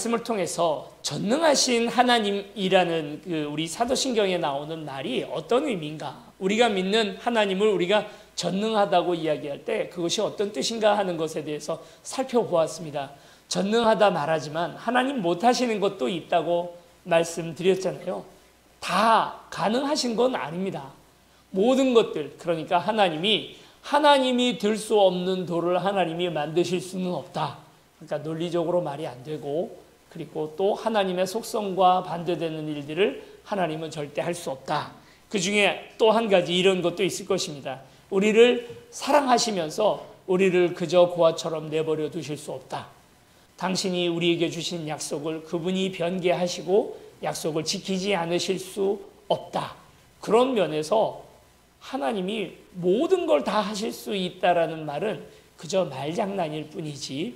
말씀을 통해서 전능하신 하나님이라는 우리 사도신경에 나오는 말이 어떤 의미인가? 우리가 믿는 하나님을 우리가 전능하다고 이야기할 때 그것이 어떤 뜻인가 하는 것에 대해서 살펴보았습니다. 전능하다 말하지만 하나님 못하시는 것도 있다고 말씀드렸잖아요. 다 가능하신 건 아닙니다. 모든 것들, 그러니까 하나님이 들 수 없는 돌을 하나님이 만드실 수는 없다. 그러니까 논리적으로 말이 안 되고, 그리고 또 하나님의 속성과 반대되는 일들을 하나님은 절대 할 수 없다. 그 중에 또 한 가지 이런 것도 있을 것입니다. 우리를 사랑하시면서 우리를 그저 고아처럼 내버려 두실 수 없다. 당신이 우리에게 주신 약속을 그분이 변개하시고 약속을 지키지 않으실 수 없다. 그런 면에서 하나님이 모든 걸 다 하실 수 있다라는 말은 그저 말장난일 뿐이지,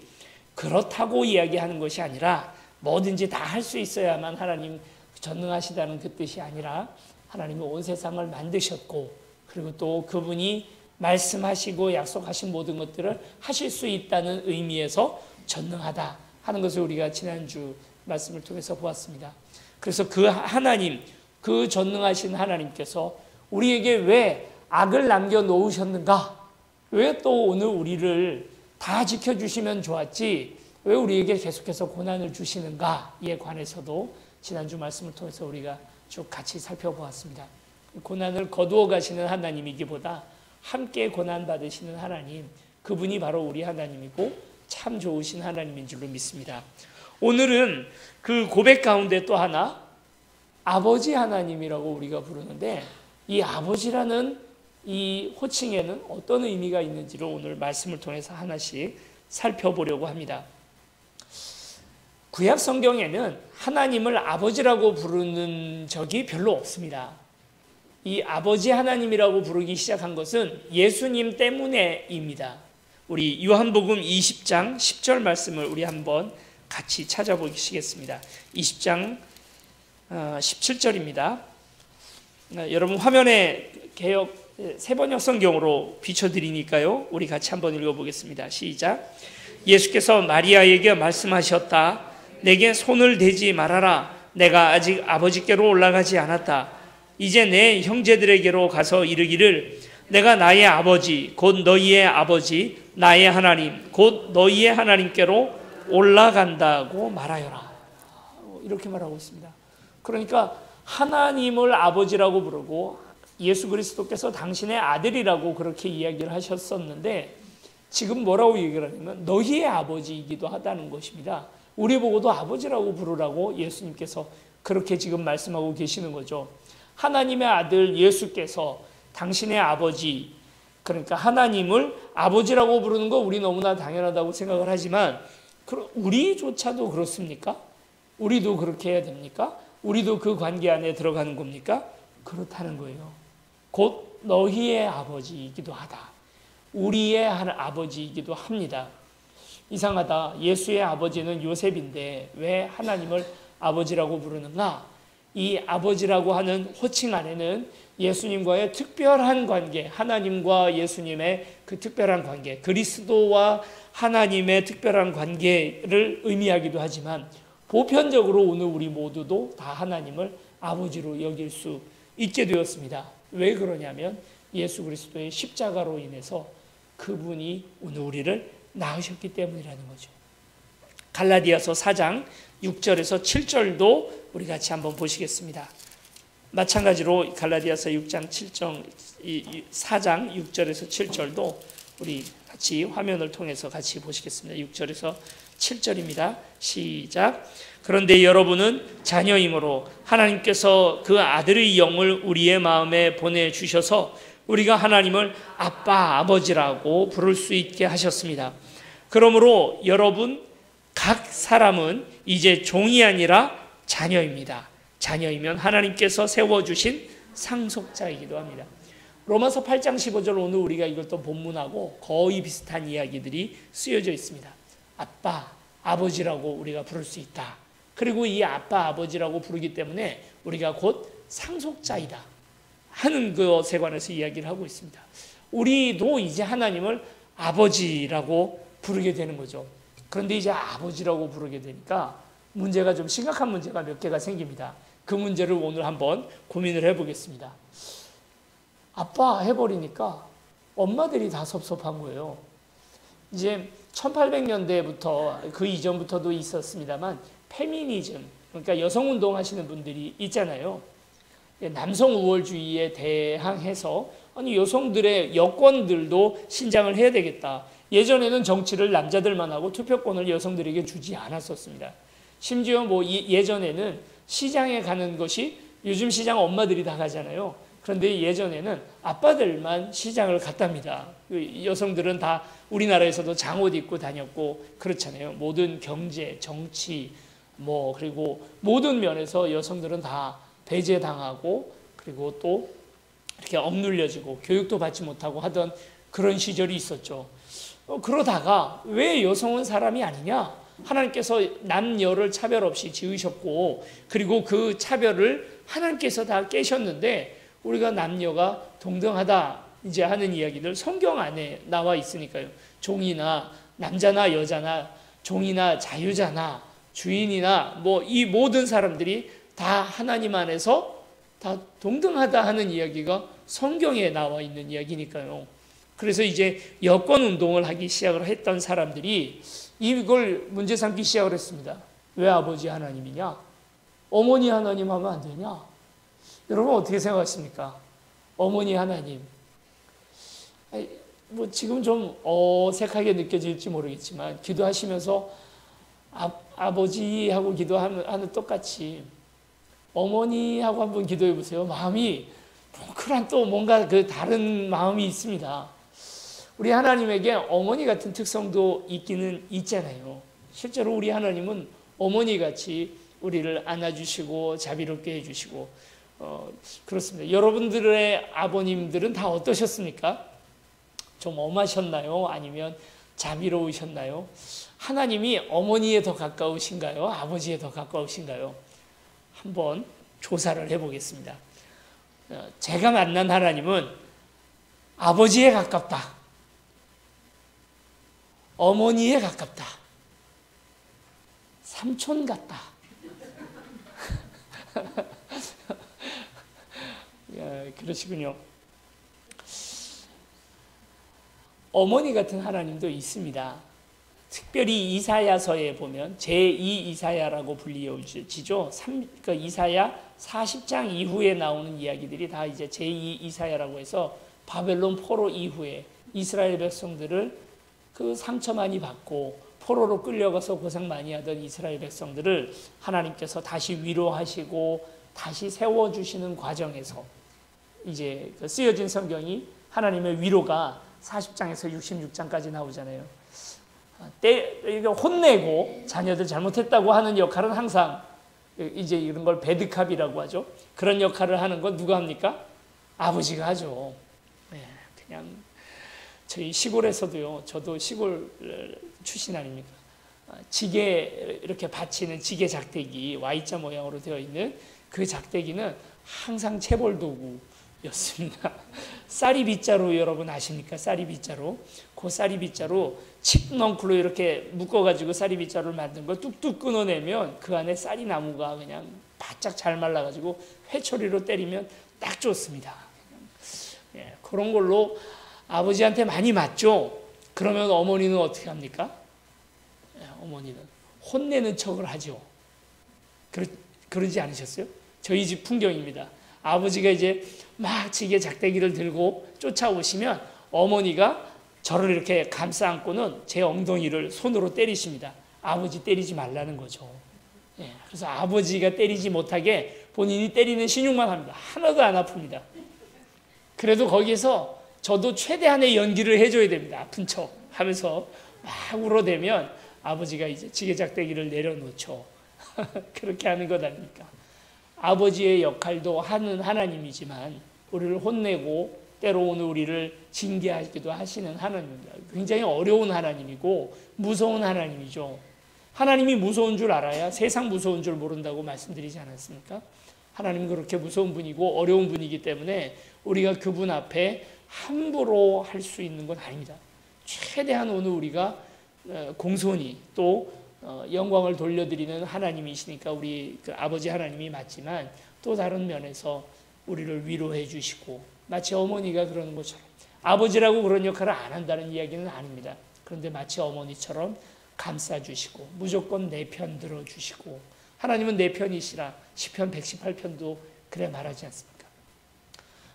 그렇다고 이야기하는 것이 아니라 뭐든지 다 할 수 있어야만 하나님 전능하시다는 그 뜻이 아니라, 하나님이 온 세상을 만드셨고 그리고 또 그분이 말씀하시고 약속하신 모든 것들을 하실 수 있다는 의미에서 전능하다 하는 것을 우리가 지난주 말씀을 통해서 보았습니다. 그래서 그 하나님, 그 전능하신 하나님께서 우리에게 왜 악을 남겨놓으셨는가? 왜 또 오늘 우리를 다 지켜주시면 좋았지 왜 우리에게 계속해서 고난을 주시는가에 관해서도 지난주 말씀을 통해서 우리가 쭉 같이 살펴보았습니다. 고난을 거두어 가시는 하나님이기보다 함께 고난 받으시는 하나님, 그분이 바로 우리 하나님이고 참 좋으신 하나님인 줄로 믿습니다. 오늘은 그 고백 가운데 또 하나, 아버지 하나님이라고 우리가 부르는데, 이 아버지라는 이 호칭에는 어떤 의미가 있는지를 오늘 말씀을 통해서 하나씩 살펴보려고 합니다. 구약 성경에는 하나님을 아버지라고 부르는 적이 별로 없습니다. 이 아버지 하나님이라고 부르기 시작한 것은 예수님 때문에입니다. 우리 요한복음 20장 10절 말씀을 우리 한번 같이 찾아보시겠습니다. 20장 17절입니다. 여러분 화면에 개역 세번역 성경으로 비춰드리니까요. 우리 같이 한번 읽어보겠습니다. 시작. 예수께서 마리아에게 말씀하셨다. 내게 손을 대지 말아라. 내가 아직 아버지께로 올라가지 않았다. 이제 내 형제들에게로 가서 이르기를 내가 나의 아버지 곧 너희의 아버지 나의 하나님 곧 너희의 하나님께로 올라간다고 말하여라. 이렇게 말하고 있습니다. 그러니까 하나님을 아버지라고 부르고 예수 그리스도께서 당신의 아들이라고 그렇게 이야기를 하셨었는데, 지금 뭐라고 얘기를 하냐면 너희의 아버지이기도 하다는 것입니다. 우리 보고도 아버지라고 부르라고 예수님께서 그렇게 지금 말씀하고 계시는 거죠. 하나님의 아들 예수께서 당신의 아버지, 그러니까 하나님을 아버지라고 부르는 거 우리 너무나 당연하다고 생각을 하지만, 우리조차도 그렇습니까? 우리도 그렇게 해야 됩니까? 우리도 그 관계 안에 들어가는 겁니까? 그렇다는 거예요. 곧 너희의 아버지이기도 하다. 우리의 아버지이기도 합니다. 이상하다. 예수의 아버지는 요셉인데 왜 하나님을 아버지라고 부르는가? 이 아버지라고 하는 호칭 안에는 예수님과의 특별한 관계, 하나님과 예수님의 그 특별한 관계, 그리스도와 하나님의 특별한 관계를 의미하기도 하지만, 보편적으로 오늘 우리 모두도 다 하나님을 아버지로 여길 수 있게 되었습니다. 왜 그러냐면 예수 그리스도의 십자가로 인해서 그분이 오늘 우리를 낳으셨기 때문이라는 거죠. 갈라디아서 4장 6절에서 7절도 우리 같이 한번 보시겠습니다. 마찬가지로 갈라디아서 4장 6절에서 7절도 우리 같이 화면을 통해서 같이 보시겠습니다. 6절에서 7절입니다. 시작. 그런데 여러분은 자녀이므로 하나님께서 그 아들의 영을 우리의 마음에 보내주셔서 우리가 하나님을 아빠, 아버지라고 부를 수 있게 하셨습니다. 그러므로 여러분 각 사람은 이제 종이 아니라 자녀입니다. 자녀이면 하나님께서 세워주신 상속자이기도 합니다. 로마서 8장 15절, 오늘 우리가 이걸 또 본문하고 거의 비슷한 이야기들이 쓰여져 있습니다. 아빠, 아버지라고 우리가 부를 수 있다. 그리고 이 아빠, 아버지라고 부르기 때문에 우리가 곧 상속자이다 하는 것에 관해서 이야기를 하고 있습니다. 우리도 이제 하나님을 아버지라고 부르게 되는 거죠. 그런데 이제 아버지라고 부르게 되니까 문제가 좀 심각한 문제가 몇 개가 생깁니다. 그 문제를 오늘 한번 고민을 해보겠습니다. 아빠 해버리니까 엄마들이 다 섭섭한 거예요. 이제 1800년대부터 그 이전부터도 있었습니다만 페미니즘, 그러니까 여성운동 하시는 분들이 있잖아요. 남성 우월주의에 대항해서 아니 여성들의 여권들도 신장을 해야 되겠다. 예전에는 정치를 남자들만 하고 투표권을 여성들에게 주지 않았었습니다. 심지어 뭐 예전에는 시장에 가는 것이 요즘 시장 엄마들이 다 가잖아요. 그런데 예전에는 아빠들만 시장을 갔답니다. 여성들은 다 우리나라에서도 장옷 입고 다녔고 그렇잖아요. 모든 경제, 정치, 뭐 그리고 모든 면에서 여성들은 다 배제당하고 그리고 또 이렇게 억눌려지고 교육도 받지 못하고 하던 그런 시절이 있었죠. 그러다가 왜 여성은 사람이 아니냐? 하나님께서 남녀를 차별 없이 지으셨고 그리고 그 차별을 하나님께서 다 깨셨는데 우리가 남녀가 동등하다 이제 하는 이야기들 성경 안에 나와 있으니까요. 종이나 남자나 여자나 종이나 자유자나 주인이나 뭐 이 모든 사람들이 다 하나님 안에서 다 동등하다 하는 이야기가 성경에 나와 있는 이야기니까요. 그래서 이제 여권 운동을 하기 시작을 했던 사람들이 이걸 문제 삼기 시작을 했습니다. 왜 아버지 하나님이냐? 어머니 하나님 하면 안 되냐? 여러분 어떻게 생각하십니까? 어머니 하나님. 뭐 지금 좀 어색하게 느껴질지 모르겠지만 기도하시면서 아버지하고 기도하는 똑같이 어머니하고 한번 기도해 보세요. 마음이 뭉클한 또 뭔가 그 다른 마음이 있습니다. 우리 하나님에게 어머니 같은 특성도 있기는 있잖아요. 실제로 우리 하나님은 어머니같이 우리를 안아주시고 자비롭게 해주시고 그렇습니다. 여러분들의 아버님들은 다 어떠셨습니까? 좀 엄하셨나요? 아니면 자비로우셨나요? 하나님이 어머니에 더 가까우신가요? 아버지에 더 가까우신가요? 한번 조사를 해보겠습니다. 제가 만난 하나님은 아버지에 가깝다. 어머니에 가깝다. 삼촌 같다. 그러시군요. 어머니 같은 하나님도 있습니다. 특별히 이사야서에 보면 제2 이사야라고 불리어지죠. 그 이사야 40장 이후에 나오는 이야기들이 다 이제 제2 이사야라고 해서 바벨론 포로 이후에 이스라엘 백성들을 그 상처 많이 받고 포로로 끌려가서 고생 많이 하던 이스라엘 백성들을 하나님께서 다시 위로하시고 다시 세워주시는 과정에서 이제 그 쓰여진 성경이 하나님의 위로가 40장에서 66장까지 나오잖아요. 혼내고 자녀들 잘못했다고 하는 역할은 항상 이제 이런 걸 배드캅이라고 하죠. 그런 역할을 하는 건 누가 합니까? 아버지가 하죠. 그냥 저희 시골에서도요. 저도 시골 출신 아닙니까? 지게 이렇게 받치는 지게 작대기 Y자 모양으로 되어 있는 그 작대기는 항상 체벌 도구였습니다. 쌀이 빗자루 여러분 아십니까? 쌀이 빗자루. 그 쌀이 빗자루 칩넝쿨로 이렇게 묶어가지고 쌀이 빗자루를 만든 걸 뚝뚝 끊어내면 그 안에 쌀이 나무가 그냥 바짝 잘 말라가지고 회초리로 때리면 딱 좋습니다. 그런 걸로 아버지한테 많이 맞죠? 그러면 어머니는 어떻게 합니까? 어머니는 혼내는 척을 하죠. 그러지 않으셨어요? 저희 집 풍경입니다. 아버지가 이제 막 지게 작대기를 들고 쫓아오시면 어머니가 저를 이렇게 감싸 안고는 제 엉덩이를 손으로 때리십니다. 아버지 때리지 말라는 거죠. 그래서 아버지가 때리지 못하게 본인이 때리는 신용만 합니다. 하나도 안 아픕니다. 그래도 거기서 저도 최대한의 연기를 해줘야 됩니다. 아픈 척 하면서 막 울어대면 아버지가 이제 지게작대기를 내려놓죠. 그렇게 하는 것 아닙니까? 아버지의 역할도 하는 하나님이지만 우리를 혼내고 때로는 우리를 징계하기도 하시는 하나님입니다. 굉장히 어려운 하나님이고 무서운 하나님이죠. 하나님이 무서운 줄 알아야 세상 무서운 줄 모른다고 말씀드리지 않았습니까? 하나님은 그렇게 무서운 분이고 어려운 분이기 때문에 우리가 그분 앞에 함부로 할 수 있는 건 아닙니다. 최대한 오늘 우리가 공손히 또 영광을 돌려드리는 하나님이시니까 우리 그 아버지 하나님이 맞지만 또 다른 면에서 우리를 위로해 주시고 마치 어머니가 그러는 것처럼 아버지라고 그런 역할을 안 한다는 이야기는 아닙니다. 그런데 마치 어머니처럼 감싸주시고 무조건 내 편 들어주시고 하나님은 내 편이시라 시편 118편도 그래 말하지 않습니까?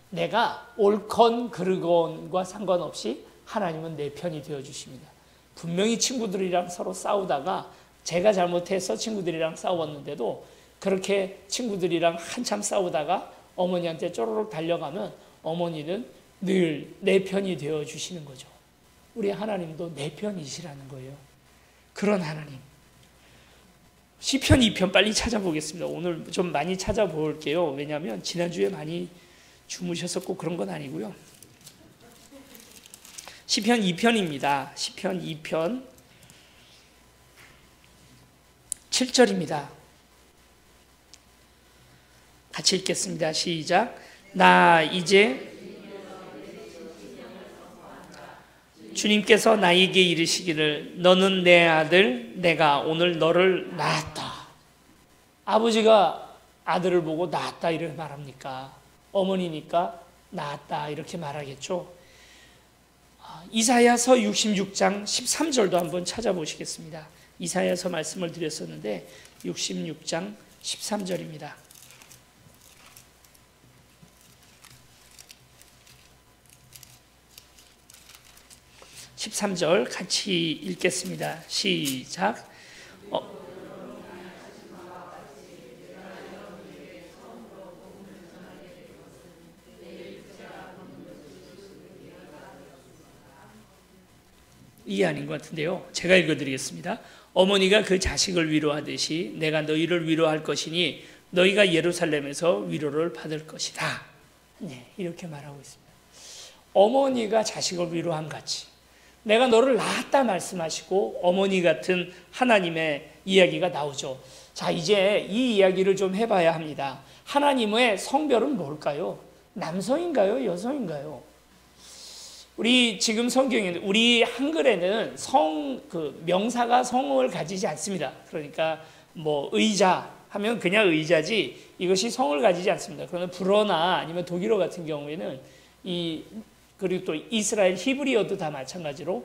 내가 옳건 그르건과 상관없이 하나님은 내 편이 되어주십니다. 분명히 친구들이랑 서로 싸우다가 제가 잘못해서 친구들이랑 싸웠는데도 그렇게 친구들이랑 한참 싸우다가 어머니한테 쪼르륵 달려가면 어머니는 늘 내 편이 되어주시는 거죠. 우리 하나님도 내 편이시라는 거예요. 그런 하나님. 시편 2편 빨리 찾아보겠습니다. 오늘 좀 많이 찾아볼게요. 왜냐하면 지난주에 많이 주무셨었고 그런 건 아니고요. 시편 2편입니다. 시편 2편 7절입니다. 같이 읽겠습니다. 시작. 나 이제 주님께서 나에게 이르시기를 너는 내 아들 내가 오늘 너를 낳았다. 아버지가 아들을 보고 낳았다 이렇게 말합니까? 어머니니까 낳았다 이렇게 말하겠죠. 이사야서 66장 13절도 한번 찾아보시겠습니다. 이사야서 말씀을 드렸었는데 66장 13절입니다. 13절 같이 읽겠습니다. 시작. 이해 아닌 것 같은데요. 제가 읽어드리겠습니다. 어머니가 그 자식을 위로하듯이 내가 너희를 위로할 것이니 너희가 예루살렘에서 위로를 받을 것이다. 네, 이렇게 말하고 있습니다. 어머니가 자식을 위로함 같이 내가 너를 낳았다 말씀하시고 어머니 같은 하나님의 이야기가 나오죠. 자, 이제 이 이야기를 좀 해봐야 합니다. 하나님의 성별은 뭘까요? 남성인가요? 여성인가요? 우리 지금 성경에는 우리 한글에는 명사가 성을 가지지 않습니다. 그러니까 뭐 의자 하면 그냥 의자지 이것이 성을 가지지 않습니다. 그러나 불어나 아니면 독일어 같은 경우에는 그리고 또 이스라엘 히브리어도 다 마찬가지로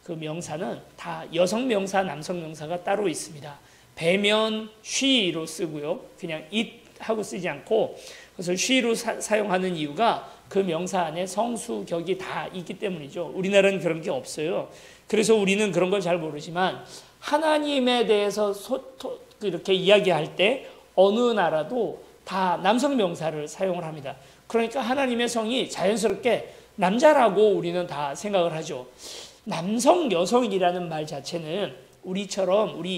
그 명사는 다 여성 명사, 남성 명사가 따로 있습니다. 배면 she로 쓰고요. 그냥 it 하고 쓰지 않고 그래서 she로 사용하는 이유가 그 명사 안에 성수, 격이 다 있기 때문이죠. 우리나라는 그런 게 없어요. 그래서 우리는 그런 걸 잘 모르지만 하나님에 대해서 이렇게 이야기할 때 어느 나라도 다 남성 명사를 사용을 합니다. 그러니까 하나님의 성이 자연스럽게 남자라고 우리는 다 생각을 하죠. 남성, 여성이라는 말 자체는 우리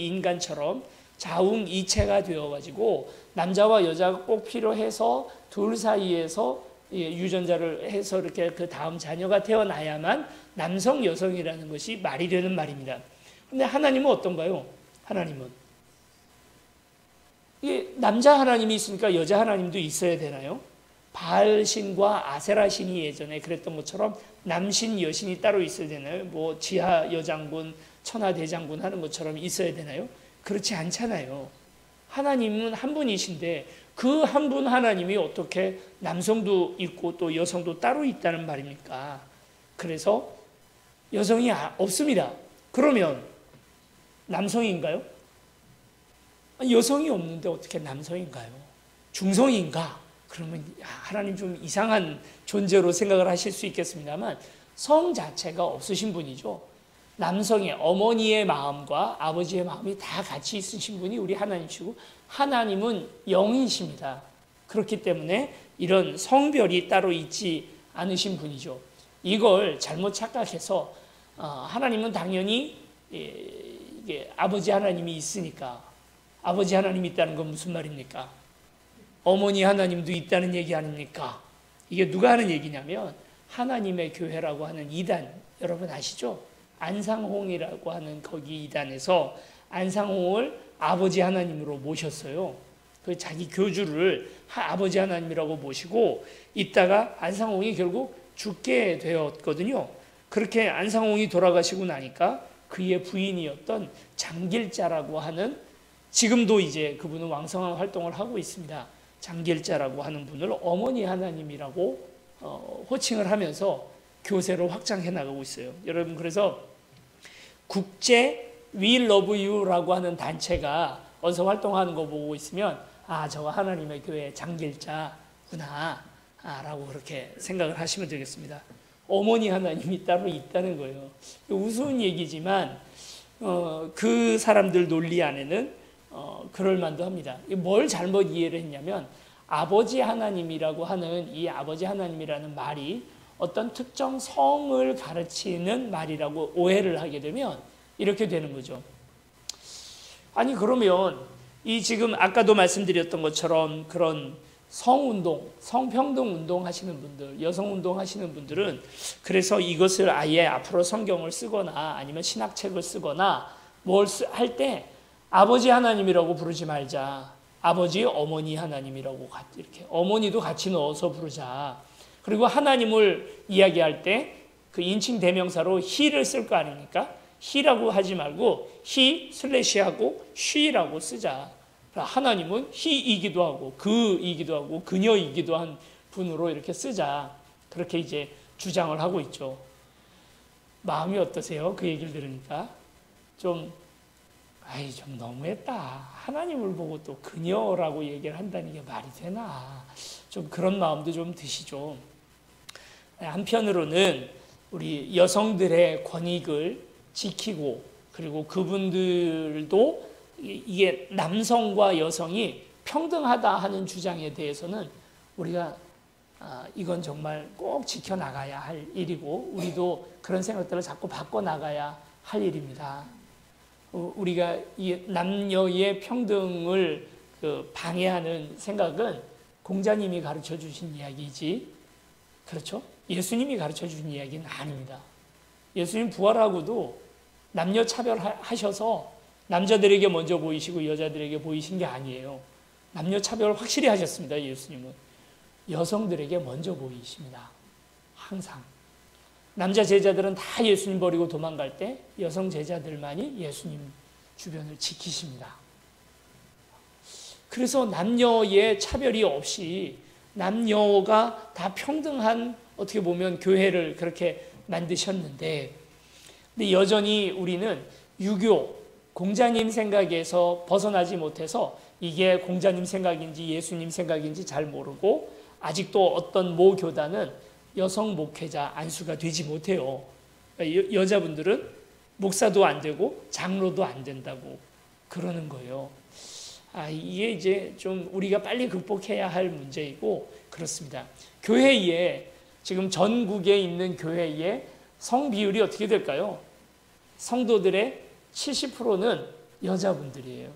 인간처럼 자웅이체가 되어가지고 남자와 여자가 꼭 필요해서 둘 사이에서 유전자를 해서 이렇게 그 다음 자녀가 태어나야만 남성, 여성이라는 것이 말이 되는 말입니다. 그런데 하나님은 어떤가요? 하나님은 남자 하나님이 있으니까 여자 하나님도 있어야 되나요? 바알신과 아세라신이 예전에 그랬던 것처럼 남신, 여신이 따로 있어야 되나요? 뭐 지하 여장군, 천하 대장군 하는 것처럼 있어야 되나요? 그렇지 않잖아요. 하나님은 한 분이신데 그 한 분 하나님이 어떻게 남성도 있고 또 여성도 따로 있다는 말입니까? 그래서 여성이 없습니다. 그러면 남성인가요? 여성이 없는데 어떻게 남성인가요? 중성인가? 그러면 하나님 좀 이상한 존재로 생각을 하실 수 있겠습니다만 성 자체가 없으신 분이죠. 남성의 어머니의 마음과 아버지의 마음이 다 같이 있으신 분이 우리 하나님이시고 하나님은 영이십니다. 그렇기 때문에 이런 성별이 따로 있지 않으신 분이죠. 이걸 잘못 착각해서 하나님은 당연히 이게 아버지 하나님이 있으니까 아버지 하나님이 있다는 건 무슨 말입니까? 어머니 하나님도 있다는 얘기 아닙니까? 이게 누가 하는 얘기냐면 하나님의 교회라고 하는 이단 여러분 아시죠? 안상홍이라고 하는 거기 이단에서 안상홍을 아버지 하나님으로 모셨어요. 그 자기 교주를 아버지 하나님이라고 모시고 있다가 안상홍이 결국 죽게 되었거든요. 그렇게 안상홍이 돌아가시고 나니까 그의 부인이었던 장길자라고 하는, 지금도 이제 그분은 왕성한 활동을 하고 있습니다. 장길자라고 하는 분을 어머니 하나님이라고 호칭을 하면서 교세로 확장해 나가고 있어요. 여러분, 그래서 국제 We Love You라고 하는 단체가 어디서 활동하는 거 보고 있으면 저거 하나님의 교회 장길자구나 라고 그렇게 생각을 하시면 되겠습니다. 어머니 하나님이 따로 있다는 거예요. 우스운 얘기지만 그 사람들 논리 안에는 그럴 만도 합니다. 뭘 잘못 이해를 했냐면, 아버지 하나님이라고 하는 이 아버지 하나님이라는 말이 어떤 특정 성을 가르치는 말이라고 오해를 하게 되면 이렇게 되는 거죠. 아니, 그러면 이 지금 아까도 말씀드렸던 것처럼 그런 성운동, 성평등 운동 하시는 분들, 여성운동 하시는 분들은 그래서 이것을 아예 앞으로 성경을 쓰거나 아니면 신학책을 쓰거나 뭘 할 때 아버지 하나님이라고 부르지 말자. 아버지, 어머니 하나님이라고 이렇게 어머니도 같이 넣어서 부르자. 그리고 하나님을 이야기할 때 그 인칭 대명사로 he를 쓸 거 아닙니까? he라고 하지 말고 he 슬래시하고 she라고 쓰자. 하나님은 he이기도 하고 그이기도 하고 그녀이기도 한 분으로 이렇게 쓰자. 그렇게 이제 주장을 하고 있죠. 마음이 어떠세요? 그 얘기를 들으니까 좀 너무했다. 하나님을 보고 또 그녀라고 얘기를 한다는 게 말이 되나. 좀 그런 마음도 좀 드시죠. 한편으로는 우리 여성들의 권익을 지키고, 그리고 그분들도 이게 남성과 여성이 평등하다 하는 주장에 대해서는 우리가 이건 정말 꼭 지켜나가야 할 일이고, 우리도 그런 생각들을 자꾸 바꿔나가야 할 일입니다. 우리가 이 남녀의 평등을 방해하는 생각은 공자님이 가르쳐 주신 이야기이지, 그렇죠? 예수님이 가르쳐 주신 이야기는 아닙니다. 예수님 부활하고도 남녀 차별하셔서 남자들에게 먼저 보이시고 여자들에게 보이신 게 아니에요. 남녀 차별을 확실히 하셨습니다. 예수님은 여성들에게 먼저 보이십니다. 항상. 남자 제자들은 다 예수님 버리고 도망갈 때 여성 제자들만이 예수님 주변을 지키십니다. 그래서 남녀의 차별이 없이 남녀가 다 평등한, 어떻게 보면 교회를 그렇게 만드셨는데, 근데 여전히 우리는 유교, 공자님 생각에서 벗어나지 못해서 이게 공자님 생각인지 예수님 생각인지 잘 모르고, 아직도 어떤 모 교단은 여성 목회자 안수가 되지 못해요. 여자분들은 목사도 안 되고 장로도 안 된다고 그러는 거예요. 이게 이제 좀 우리가 빨리 극복해야 할 문제이고 그렇습니다. 교회에, 지금 전국에 있는 교회에 성 비율이 어떻게 될까요? 성도들의 70%는 여자분들이에요.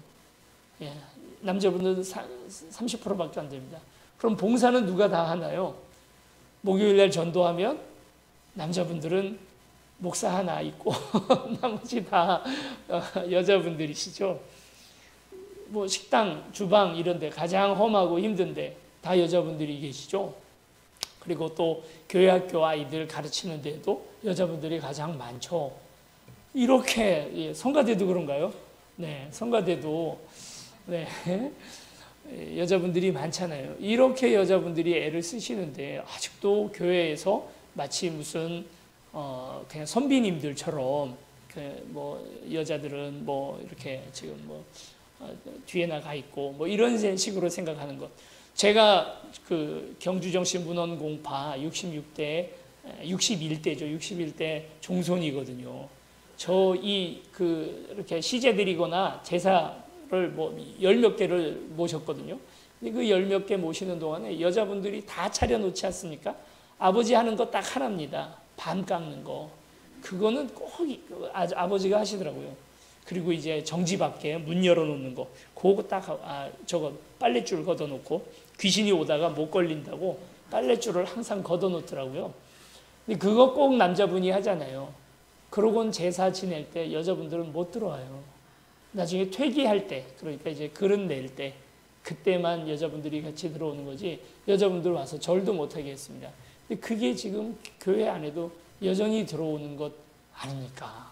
남자분들은 30%밖에 안 됩니다. 그럼 봉사는 누가 다 하나요? 목요일날 전도하면 남자분들은 목사 하나 있고 나머지 다 여자분들이시죠. 뭐 식당, 주방 이런 데 가장 험하고 힘든데 다 여자분들이 계시죠. 그리고 또 교회 학교 아이들 가르치는 데도 여자분들이 가장 많죠. 이렇게, 성가대도 그런가요? 네, 성가대도 네, 여자분들이 많잖아요. 이렇게 여자분들이 애를 쓰시는데 아직도 교회에서 마치 무슨 그냥 선비님들처럼 뭐 여자들은 뭐 이렇게 지금 뭐 뒤에 나가 있고 뭐 이런 식으로 생각하는 것. 제가 그 경주정신 문헌공파 61대죠. 61대 종손이거든요. 이렇게 시제 드리거나 제사를 뭐 10몇 개를 모셨거든요. 근데 그 10몇 개 모시는 동안에 여자분들이 다 차려놓지 않습니까? 아버지 하는 거 딱 하나입니다. 반 깎는 거. 그거는 꼭 아버지가 하시더라고요. 그리고 이제 정지 밖에 문 열어놓는 거. 그거 딱, 저거 빨랫줄 걷어놓고 귀신이 오다가 못 걸린다고 빨랫줄을 항상 걷어놓더라고요. 근데 그거 꼭 남자분이 하잖아요. 그러고는 제사 지낼 때 여자분들은 못 들어와요. 나중에 퇴기할 때, 그러니까 이제 그릇 낼 때, 그때만 여자분들이 같이 들어오는 거지, 여자분들 와서 절도 못하게 했습니다. 근데 그게 지금 교회 안에도 여전히 들어오는 것 아닙니까?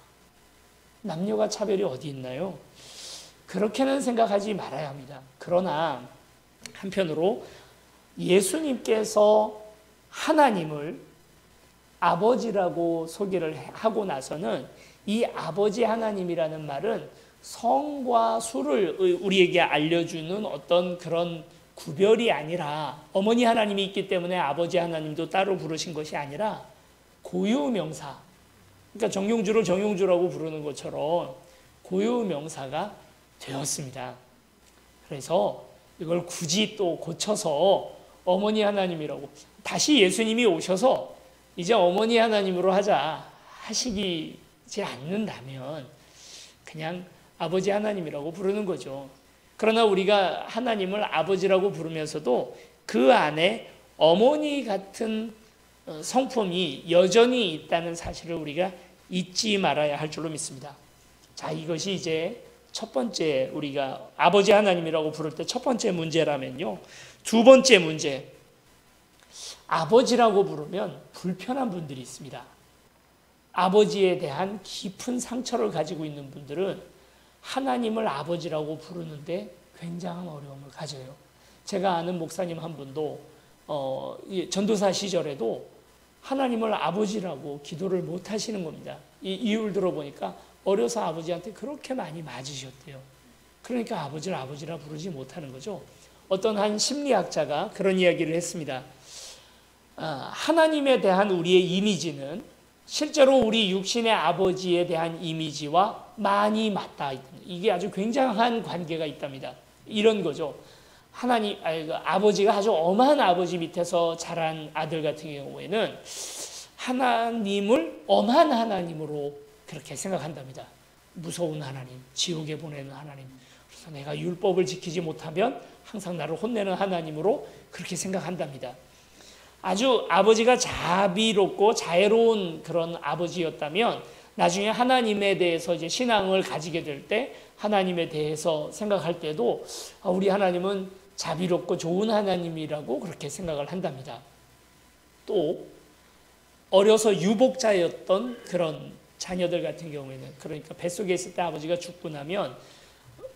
남녀가 차별이 어디 있나요? 그렇게는 생각하지 말아야 합니다. 그러나 한편으로 예수님께서 하나님을 아버지라고 소개를 하고 나서는 이 아버지 하나님이라는 말은 성과 수를 우리에게 알려주는 어떤 그런 구별이 아니라, 어머니 하나님이 있기 때문에 아버지 하나님도 따로 부르신 것이 아니라 고유명사, 그러니까 정용주를 정용주라고 부르는 것처럼 고유명사가 되었습니다. 그래서 이걸 굳이 또 고쳐서 어머니 하나님이라고, 다시 예수님이 오셔서 이제 어머니 하나님으로 하시지 않는다면 그냥 아버지 하나님이라고 부르는 거죠. 그러나 우리가 하나님을 아버지라고 부르면서도 그 안에 어머니 같은 성품이 여전히 있다는 사실을 우리가 잊지 말아야 할 줄로 믿습니다. 자, 이것이 이제 첫 번째, 우리가 아버지 하나님이라고 부를 때 첫 번째 문제라면요. 두 번째 문제, 아버지라고 부르면 불편한 분들이 있습니다. 아버지에 대한 깊은 상처를 가지고 있는 분들은 하나님을 아버지라고 부르는데 굉장한 어려움을 가져요. 제가 아는 목사님 한 분도 전도사 시절에도 하나님을 아버지라고 기도를 못 하시는 겁니다. 이 이유를 들어보니까 어려서 아버지한테 그렇게 많이 맞으셨대요. 그러니까 아버지를 아버지라 부르지 못하는 거죠. 어떤 한 심리학자가 그런 이야기를 했습니다. 하나님에 대한 우리의 이미지는 실제로 우리 육신의 아버지에 대한 이미지와 많이 맞닿아 있다. 이게 아주 굉장한 관계가 있답니다. 이런 거죠. 아버지가 아주 엄한 아버지 밑에서 자란 아들 같은 경우에는 하나님을 엄한 하나님으로 그렇게 생각한답니다. 무서운 하나님, 지옥에 보내는 하나님. 그래서 내가 율법을 지키지 못하면 항상 나를 혼내는 하나님으로 그렇게 생각한답니다. 아주 아버지가 자비롭고 자애로운 그런 아버지였다면 나중에 하나님에 대해서 이제 신앙을 가지게 될 때 하나님에 대해서 생각할 때도 우리 하나님은 자비롭고 좋은 하나님이라고 그렇게 생각을 한답니다. 또 어려서 유복자였던 그런 자녀들 같은 경우에는, 그러니까 뱃속에 있을 때 아버지가 죽고 나면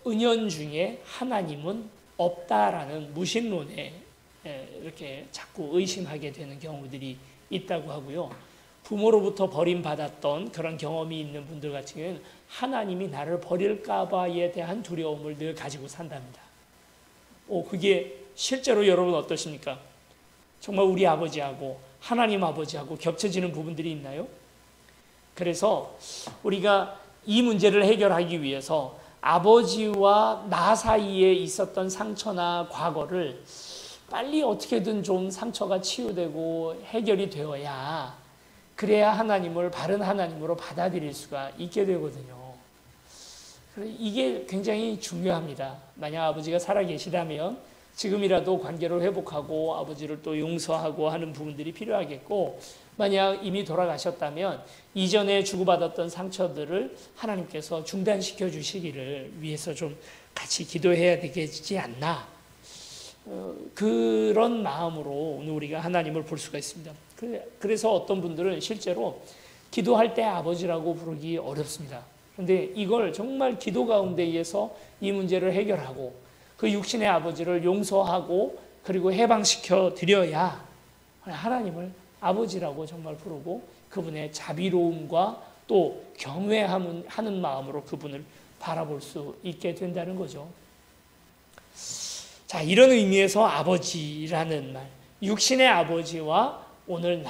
은연중에 하나님은 없다라는 무신론에 이렇게 자꾸 의심하게 되는 경우들이 있다고 하고요. 부모로부터 버림받았던 그런 경험이 있는 분들 같은 경우에는 하나님이 나를 버릴까 봐에 대한 두려움을 늘 가지고 산답니다. 그게 실제로 여러분 어떠십니까? 정말 우리 아버지하고 하나님 아버지하고 겹쳐지는 부분들이 있나요? 그래서 우리가 이 문제를 해결하기 위해서 아버지와 나 사이에 있었던 상처나 과거를 빨리 어떻게든 좀 상처가 치유되고 해결이 되어야, 그래야 하나님을 바른 하나님으로 받아들일 수가 있게 되거든요. 이게 굉장히 중요합니다. 만약 아버지가 살아계시다면 지금이라도 관계를 회복하고 아버지를 또 용서하고 하는 부분들이 필요하겠고, 만약 이미 돌아가셨다면 이전에 주고받았던 상처들을 하나님께서 중단시켜 주시기를 위해서 좀 같이 기도해야 되겠지 않나, 그런 마음으로 오늘 우리가 하나님을 볼 수가 있습니다. 그래서 어떤 분들은 실제로 기도할 때 아버지라고 부르기 어렵습니다. 그런데 이걸 정말 기도 가운데에서 이 문제를 해결하고 그 육신의 아버지를 용서하고 그리고 해방시켜 드려야 하나님을 아버지라고 정말 부르고 그분의 자비로움과 또 경외하는 마음으로 그분을 바라볼 수 있게 된다는 거죠. 자, 이런 의미에서 아버지라는 말, 육신의 아버지와 오늘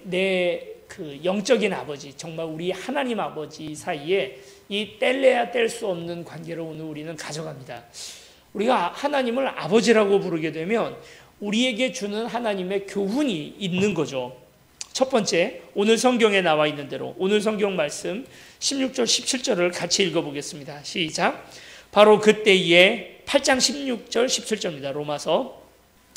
내 그 영적인 아버지, 정말 우리 하나님 아버지 사이에 이 뗄래야 뗄 수 없는 관계를 오늘 우리는 가져갑니다. 우리가 하나님을 아버지라고 부르게 되면 우리에게 주는 하나님의 교훈이 있는 거죠. 첫 번째, 오늘 성경에 나와 있는 대로 오늘 성경 말씀 16절 17절을 같이 읽어보겠습니다. 시작. 바로 그때에 8장 16절 17절입니다. 로마서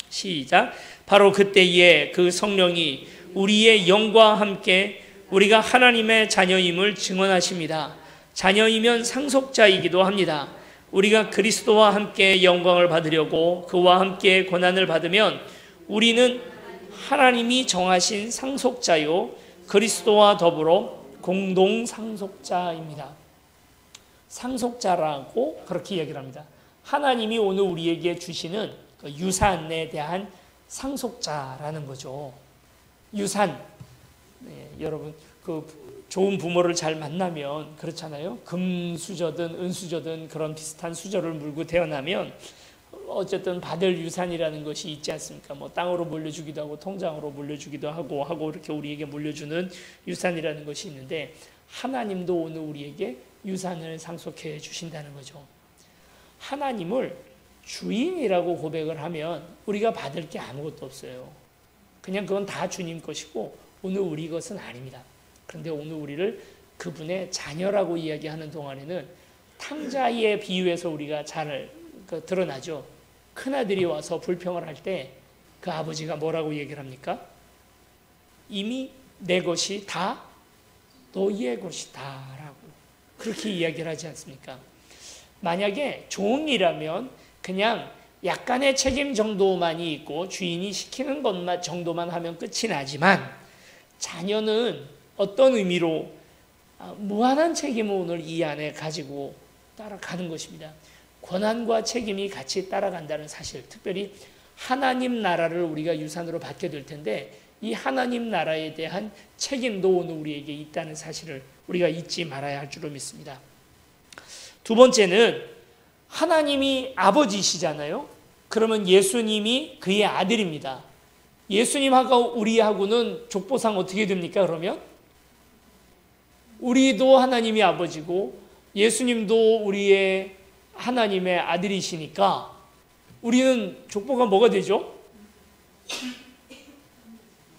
시작. 바로 그때에 그 성령이 우리의 영과 함께 우리가 하나님의 자녀임을 증언하십니다. 자녀이면 상속자이기도 합니다. 우리가 그리스도와 함께 영광을 받으려고 그와 함께 고난을 받으면 우리는 하나님이 정하신 상속자요 그리스도와 더불어 공동 상속자입니다. 상속자라고 그렇게 이야기를 합니다. 하나님이 오늘 우리에게 주시는 그 유산에 대한 상속자라는 거죠. 유산. 네, 여러분 그 좋은 부모를 잘 만나면 그렇잖아요. 금수저든 은수저든 그런 비슷한 수저를 물고 태어나면 어쨌든 받을 유산이라는 것이 있지 않습니까? 뭐 땅으로 물려주기도 하고 통장으로 물려주기도 하고 이렇게 우리에게 물려주는 유산이라는 것이 있는데 하나님도 오늘 우리에게 유산을 상속해 주신다는 거죠. 하나님을 주인이라고 고백을 하면 우리가 받을 게 아무것도 없어요. 그냥 그건 다 주님 것이고 오늘 우리 것은 아닙니다. 그런데 오늘 우리를 그분의 자녀라고 이야기하는 동안에는 탕자의 비유에서 우리가 잘 드러나죠. 큰아들이 와서 불평을 할 때 그 아버지가 뭐라고 얘기를 합니까? 이미 내 것이 다 너희의 것이다 라고 그렇게 이야기를 하지 않습니까? 만약에 종이라면 그냥 약간의 책임 정도만이 있고 주인이 시키는 것만 정도만 하면 끝이 나지만 자녀는 어떤 의미로 무한한 책임을 오늘 이 안에 가지고 따라가는 것입니다. 권한과 책임이 같이 따라간다는 사실, 특별히 하나님 나라를 우리가 유산으로 받게 될 텐데 이 하나님 나라에 대한 책임도 오늘 우리에게 있다는 사실을 우리가 잊지 말아야 할 줄로 믿습니다. 두 번째는 하나님이 아버지시잖아요. 그러면 예수님이 그의 아들입니다. 예수님하고 우리하고는 족보상 어떻게 됩니까? 그러면 우리도 하나님이 아버지고 예수님도 우리의 하나님의 아들이시니까 우리는 족보가 뭐가 되죠?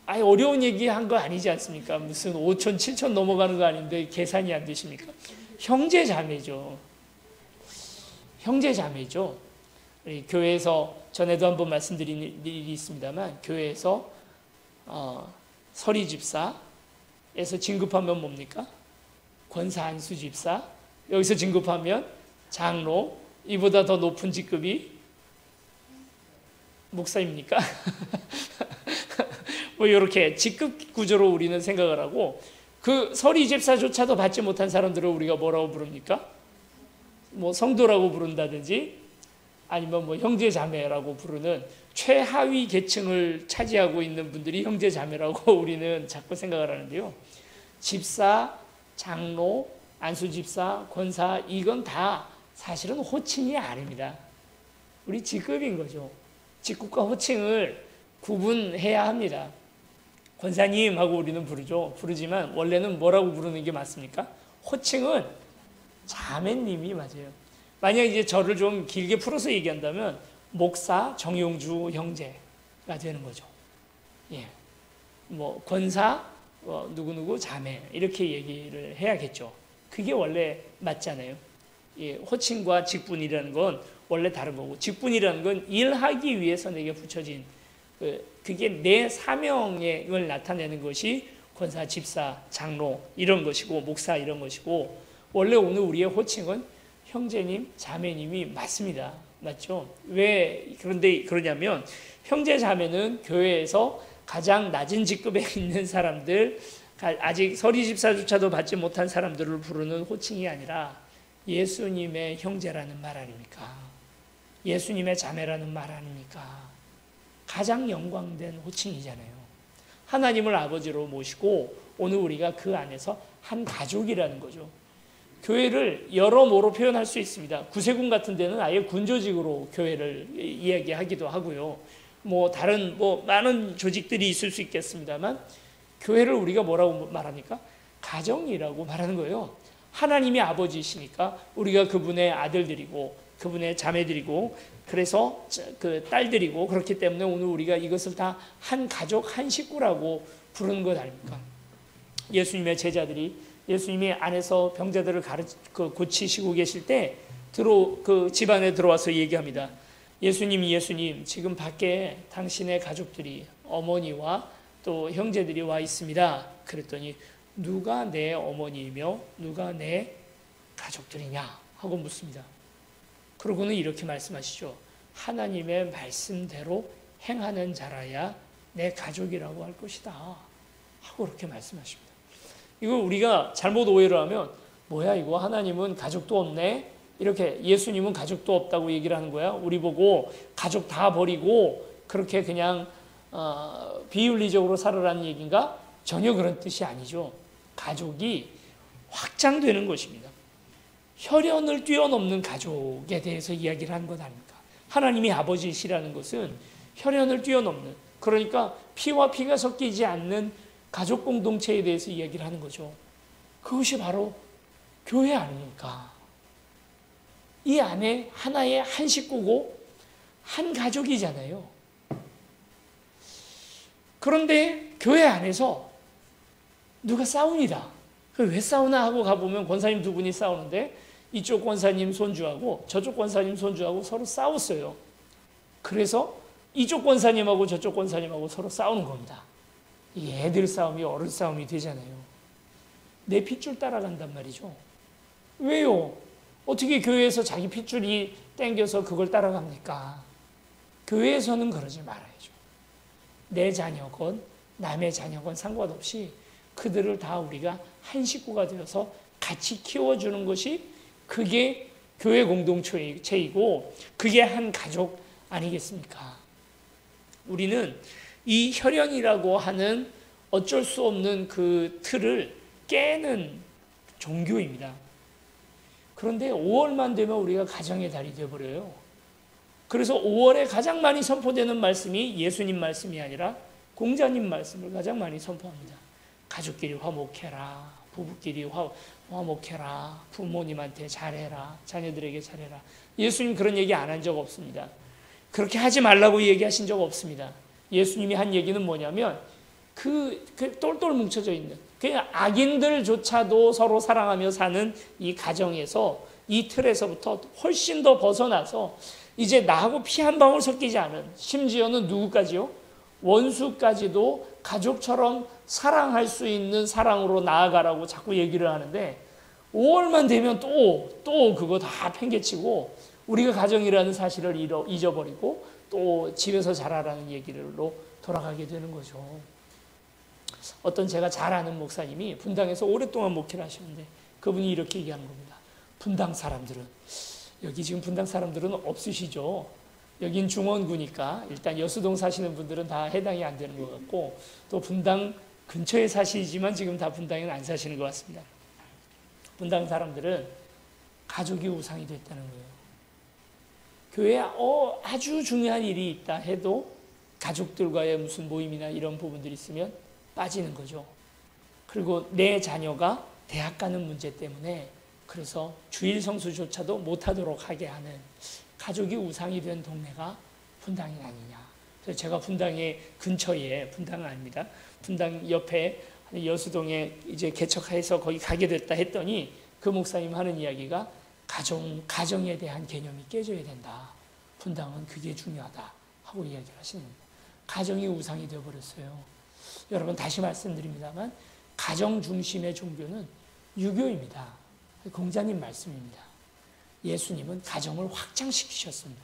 아예 어려운 얘기 한 거 아니지 않습니까? 무슨 5천, 7천 넘어가는 거 아닌데 계산이 안 되십니까? 형제 자매죠. 형제 자매죠. 교회에서 전에도 한번 말씀드린 일이 있습니다만 교회에서 서리 집사에서 진급하면 뭡니까? 권사 안수 집사. 여기서 진급하면 장로. 이보다 더 높은 직급이 목사입니까? 뭐 이렇게 직급 구조로 우리는 생각을 하고 그 서리 집사조차도 받지 못한 사람들을 우리가 뭐라고 부릅니까? 뭐 성도라고 부른다든지 아니면 뭐 형제 자매라고 부르는 최하위 계층을 차지하고 있는 분들이 형제 자매라고 우리는 자꾸 생각을 하는데요. 집사, 장로, 안수 집사, 권사 이건 다 사실은 호칭이 아닙니다. 우리 직급인 거죠. 직급과 호칭을 구분해야 합니다. 권사님 하고 우리는 부르지만 원래는 뭐라고 부르는 게 맞습니까? 호칭은 자매님이 맞아요. 만약 이제 저를 좀 길게 풀어서 얘기한다면 목사 정용주 형제가 되는 거죠. 예, 뭐 권사 누구누구 자매 이렇게 얘기를 해야겠죠. 그게 원래 맞잖아요. 예, 호칭과 직분이라는 건 원래 다른 거고 직분이라는 건 일하기 위해서 내게 붙여진 그게 내 사명을 나타내는 것이 권사, 집사, 장로 이런 것이고 목사 이런 것이고 원래 오늘 우리의 호칭은 형제님, 자매님이 맞습니다. 맞죠? 왜 그런데 그러냐면 형제, 자매는 교회에서 가장 낮은 직급에 있는 사람들 아직 서리 집사조차도 받지 못한 사람들을 부르는 호칭이 아니라 예수님의 형제라는 말 아닙니까? 예수님의 자매라는 말 아닙니까? 가장 영광된 호칭이잖아요. 하나님을 아버지로 모시고 오늘 우리가 그 안에서 한 가족이라는 거죠. 교회를 여러모로 표현할 수 있습니다. 구세군 같은 데는 아예 군조직으로 교회를 이야기하기도 하고요. 뭐 다른 많은 조직들이 있을 수 있겠습니다만 교회를 우리가 뭐라고 말합니까? 가정이라고 말하는 거예요. 하나님이 아버지이시니까 우리가 그분의 아들들이고 그분의 자매들이고 그래서 그 딸들이고 그렇기 때문에 오늘 우리가 이것을 다 한 가족 한 식구라고 부르는 것 아닙니까? 예수님의 제자들이 예수님이 안에서 병자들을 고치시고 계실 때 그 집안에 들어와서 얘기합니다. 예수님 지금 밖에 당신의 가족들이 어머니와 또 형제들이 와 있습니다. 그랬더니 누가 내 어머니이며 누가 내 가족들이냐 하고 묻습니다. 그러고는 이렇게 말씀하시죠. 하나님의 말씀대로 행하는 자라야 내 가족이라고 할 것이다 하고 그렇게 말씀하십니다. 이거 우리가 잘못 오해를 하면 뭐야 이거, 하나님은 가족도 없네? 이렇게 예수님은 가족도 없다고 얘기를 하는 거야. 우리 보고 가족 다 버리고 그렇게 그냥 비윤리적으로 살아라는 얘기인가? 전혀 그런 뜻이 아니죠. 가족이 확장되는 것입니다. 혈연을 뛰어넘는 가족에 대해서 이야기를 하는 것 아닙니까? 하나님이 아버지시라는 것은 혈연을 뛰어넘는, 그러니까 피와 피가 섞이지 않는 가족 공동체에 대해서 이야기를 하는 거죠. 그것이 바로 교회 아닙니까? 이 안에 하나의 한 식구고 한 가족이잖아요. 그런데 교회 안에서 누가 싸웁니다. 왜 싸우나 하고 가보면 권사님 두 분이 싸우는데 이쪽 권사님 손주하고 저쪽 권사님 손주하고 서로 싸웠어요. 그래서 이쪽 권사님하고 저쪽 권사님하고 서로 싸우는 겁니다. 이 애들 싸움이 어른 싸움이 되잖아요. 내 핏줄 따라간단 말이죠. 왜요? 어떻게 교회에서 자기 핏줄이 땡겨서 그걸 따라갑니까? 교회에서는 그러지 말아야죠. 내 자녀건 남의 자녀건 상관없이 그들을 다 우리가 한 식구가 되어서 같이 키워주는 것이 그게 교회 공동체이고 그게 한 가족 아니겠습니까? 우리는 이 혈연이라고 하는 어쩔 수 없는 그 틀을 깨는 종교입니다. 그런데 5월만 되면 우리가 가정의 달이 되어버려요. 그래서 5월에 가장 많이 선포되는 말씀이 예수님 말씀이 아니라 공자님 말씀을 가장 많이 선포합니다. 가족끼리 화목해라. 부부끼리 화목해라. 부모님한테 잘해라. 자녀들에게 잘해라. 예수님 그런 얘기 안 한 적 없습니다. 그렇게 하지 말라고 얘기하신 적 없습니다. 예수님이 한 얘기는 뭐냐면 그 똘똘 뭉쳐져 있는 그냥 악인들조차도 서로 사랑하며 사는 이 가정에서 이 틀에서부터 훨씬 더 벗어나서 이제 나하고 피 한 방울 섞이지 않은, 심지어는 누구까지요? 원수까지도 가족처럼 사랑할 수 있는 사랑으로 나아가라고 자꾸 얘기를 하는데 5월만 되면 또 그거 다 팽개치고 우리가 가정이라는 사실을 잊어버리고 또 집에서 자라라는 얘기로 돌아가게 되는 거죠. 어떤 제가 잘 아는 목사님이 분당에서 오랫동안 목회를 하시는데 그분이 이렇게 얘기하는 겁니다. 분당 사람들은, 여기 지금 분당 사람들은 없으시죠. 여긴 중원구니까 일단 여수동 사시는 분들은 다 해당이 안 되는 것 같고 또 분당 근처에 사시지만 지금 다 분당에는 안 사시는 것 같습니다. 분당 사람들은 가족이 우상이 됐다는 거예요. 교회에 아주 중요한 일이 있다 해도 가족들과의 무슨 모임이나 이런 부분들이 있으면 빠지는 거죠. 그리고 내 자녀가 대학 가는 문제 때문에 그래서 주일 성수조차도 못하도록 하게 하는 가족이 우상이 된 동네가 분당이 아니냐. 그래서 제가 분당의 근처에, 분당은 아닙니다. 분당 옆에 여수동에 이제 개척해서 거기 가게 됐다 했더니 그 목사님 하는 이야기가 가정에 대한 개념이 깨져야 된다. 분당은 그게 중요하다 하고 이야기를 하시는 겁니다. 가정이 우상이 되어버렸어요. 여러분 다시 말씀드립니다만 가정 중심의 종교는 유교입니다. 공자님 말씀입니다. 예수님은 가정을 확장시키셨습니다.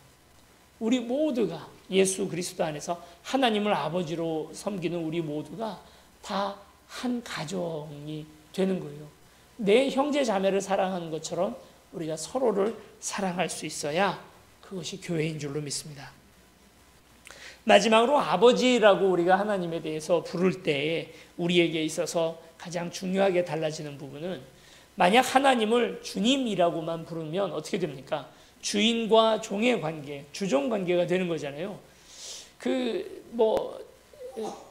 우리 모두가 예수 그리스도 안에서 하나님을 아버지로 섬기는 우리 모두가 다 한 가정이 되는 거예요. 내 형제 자매를 사랑하는 것처럼 우리가 서로를 사랑할 수 있어야 그것이 교회인 줄로 믿습니다. 마지막으로 아버지라고 우리가 하나님에 대해서 부를 때에 우리에게 있어서 가장 중요하게 달라지는 부분은 만약 하나님을 주님이라고만 부르면 어떻게 됩니까? 주인과 종의 관계, 주종 관계가 되는 거잖아요.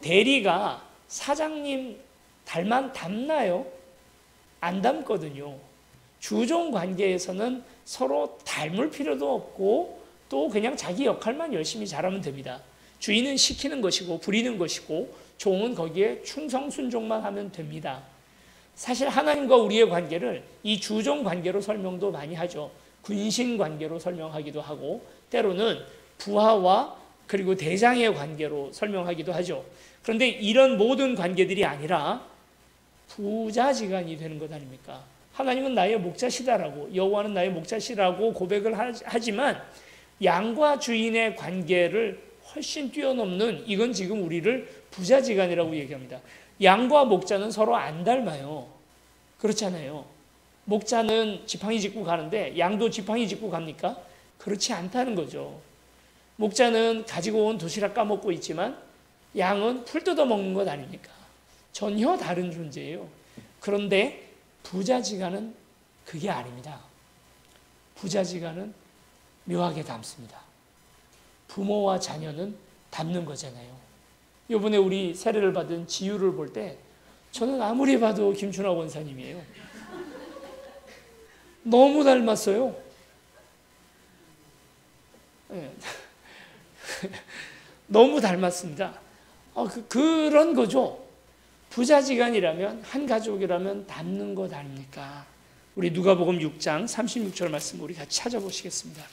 대리가 사장님 닮나요? 안 닮거든요. 주종 관계에서는 서로 닮을 필요도 없고 또 그냥 자기 역할만 열심히 잘하면 됩니다. 주인은 시키는 것이고 부리는 것이고 종은 거기에 충성 순종만 하면 됩니다. 사실 하나님과 우리의 관계를 이 주종 관계로 설명도 많이 하죠. 군신 관계로 설명하기도 하고 때로는 부하와 그리고 대장의 관계로 설명하기도 하죠. 그런데 이런 모든 관계들이 아니라 부자지간이 되는 것 아닙니까? 하나님은 나의 목자시다라고, 여호와는 나의 목자시라고 고백을 하지만 양과 주인의 관계를 훨씬 뛰어넘는, 이건 지금 우리를 부자지간이라고 얘기합니다. 양과 목자는 서로 안 닮아요. 그렇잖아요. 목자는 지팡이 짚고 가는데 양도 지팡이 짚고 갑니까? 그렇지 않다는 거죠. 목자는 가지고 온 도시락 까먹고 있지만 양은 풀 뜯어 먹는 것 아닙니까? 전혀 다른 존재예요. 그런데 부자지간은 그게 아닙니다. 부자지간은 묘하게 닮습니다. 부모와 자녀는 닮는 거잖아요. 이번에 우리 세례를 받은 지유를 볼 때 저는 아무리 봐도 김춘하 원사님이에요. 너무 닮았어요. 네. 너무 닮았습니다. 그런 거죠. 부자지간이라면, 한 가족이라면 닮는 것 아닙니까? 우리 누가복음 6장 36절 말씀 우리 같이 찾아보시겠습니다.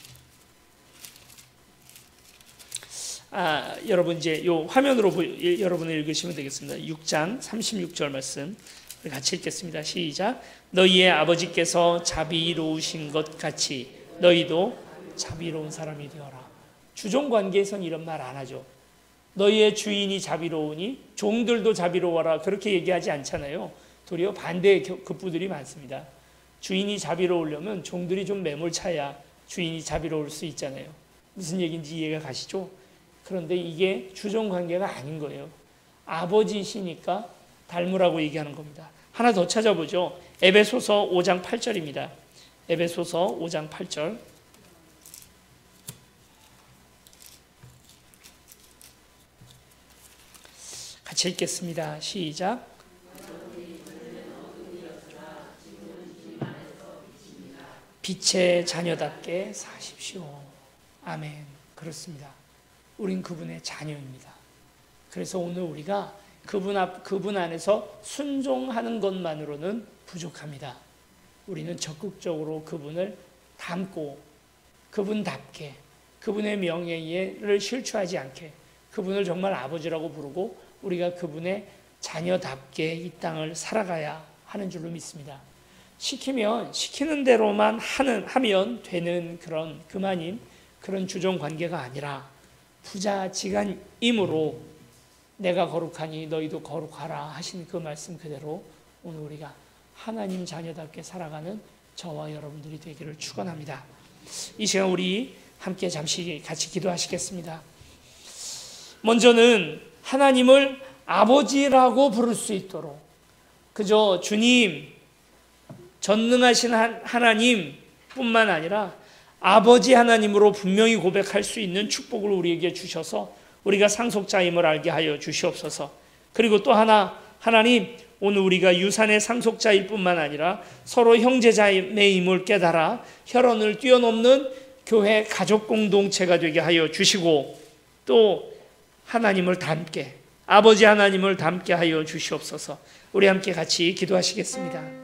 여러분 이제 요 화면으로 여러분이 읽으시면 되겠습니다. 6장 36절 말씀 우리 같이 읽겠습니다. 시작. 너희의 아버지께서 자비로우신 것 같이 너희도 자비로운 사람이 되어라. 주종 관계에선 이런 말 안 하죠. 너희의 주인이 자비로우니 종들도 자비로워라. 그렇게 얘기하지 않잖아요. 도리어 반대의 급부들이 많습니다. 주인이 자비로우려면 종들이 좀 매몰차야 주인이 자비로울 수 있잖아요. 무슨 얘기인지 이해가 가시죠? 그런데 이게 주종 관계가 아닌 거예요. 아버지시니까 닮으라고 얘기하는 겁니다. 하나 더 찾아보죠. 에베소서 5장 8절입니다. 에베소서 5장 8절. 같이 읽겠습니다. 시작. 빛의 자녀답게 사십시오. 아멘. 그렇습니다. 우린 그분의 자녀입니다. 그래서 오늘 우리가 그분 안에서 순종하는 것만으로는 부족합니다. 우리는 적극적으로 그분을 닮고 그분답게 그분의 명예를 실추하지 않게 그분을 정말 아버지라고 부르고 우리가 그분의 자녀답게 이 땅을 살아가야 하는 줄로 믿습니다. 시키는 대로만 하면 되는 그만인 그런 주종 관계가 아니라 부자지간임으로 내가 거룩하니 너희도 거룩하라 하신 그 말씀 그대로 오늘 우리가 하나님 자녀답게 살아가는 저와 여러분들이 되기를 축원합니다. 이 시간 우리 함께 잠시 같이 기도하시겠습니다. 먼저는 하나님을 아버지라고 부를 수 있도록 그저 주님, 전능하신 하나님 뿐만 아니라 아버지 하나님으로 분명히 고백할 수 있는 축복을 우리에게 주셔서 우리가 상속자임을 알게 하여 주시옵소서. 그리고 또 하나님 오늘 우리가 유산의 상속자일 뿐만 아니라 서로 형제자매임을 깨달아 혈연을 뛰어넘는 교회 가족 공동체가 되게 하여 주시고 또 하나님을 닮게 아버지 하나님을 닮게 하여 주시옵소서. 우리 함께 같이 기도하시겠습니다.